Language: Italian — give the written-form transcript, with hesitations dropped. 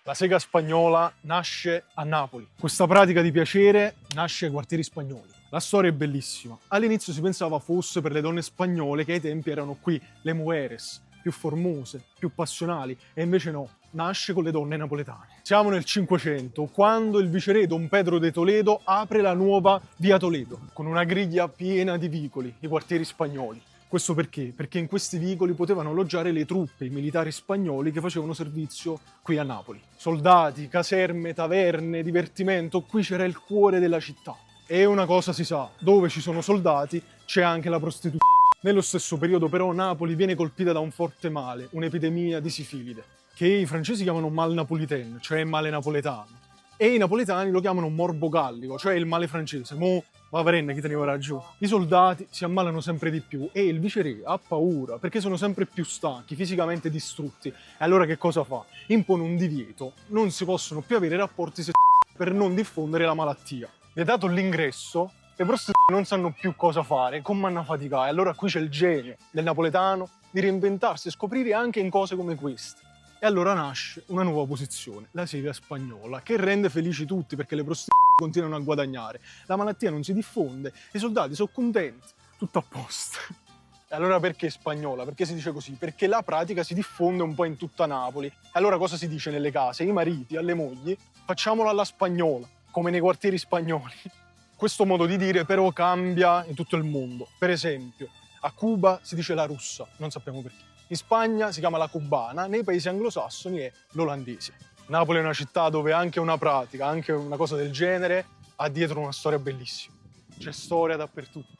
La sega spagnola nasce a Napoli. Questa pratica di piacere nasce ai quartieri spagnoli. La storia è bellissima. All'inizio si pensava fosse per le donne spagnole che ai tempi erano qui le mujeres, più formose, più passionali, e invece no, nasce con le donne napoletane. Siamo nel 500, quando il viceré Don Pedro de Toledo apre la nuova Via Toledo, con una griglia piena di vicoli, i quartieri spagnoli. Questo perché? Perché in questi vicoli potevano alloggiare le truppe, i militari spagnoli che facevano servizio qui a Napoli. Soldati, caserme, taverne, divertimento, qui c'era il cuore della città. E una cosa si sa, dove ci sono soldati c'è anche la prostituzione. Nello stesso periodo però Napoli viene colpita da un forte male, un'epidemia di sifilide, che i francesi chiamano mal napolitain, cioè male napoletano. E i napoletani lo chiamano morbo gallico, cioè il male francese. Ma varenne, chi teneva ragione? I soldati si ammalano sempre di più e il viceré ha paura perché sono sempre più stanchi, fisicamente distrutti. E allora che cosa fa? Impone un divieto. Non si possono più avere rapporti sessuali per non diffondere la malattia. Vietato l'ingresso, le prostitute non sanno più cosa fare, come manna faticare. E allora qui c'è il genio del napoletano di reinventarsi e scoprire anche in cose come queste. E allora nasce una nuova posizione, la sega spagnola, che rende felici tutti perché le prostitute continuano a guadagnare, la malattia non si diffonde, i soldati sono contenti, tutto a posto. E allora perché spagnola? Perché si dice così? Perché la pratica si diffonde un po' in tutta Napoli. E allora cosa si dice nelle case? I mariti alle mogli, facciamola alla spagnola, come nei quartieri spagnoli. Questo modo di dire però cambia in tutto il mondo. Per esempio, a Cuba si dice la russa, non sappiamo perché. In Spagna si chiama la cubana, nei paesi anglosassoni è l'olandese. Napoli è una città dove anche una pratica, anche una cosa del genere, ha dietro una storia bellissima. C'è storia dappertutto.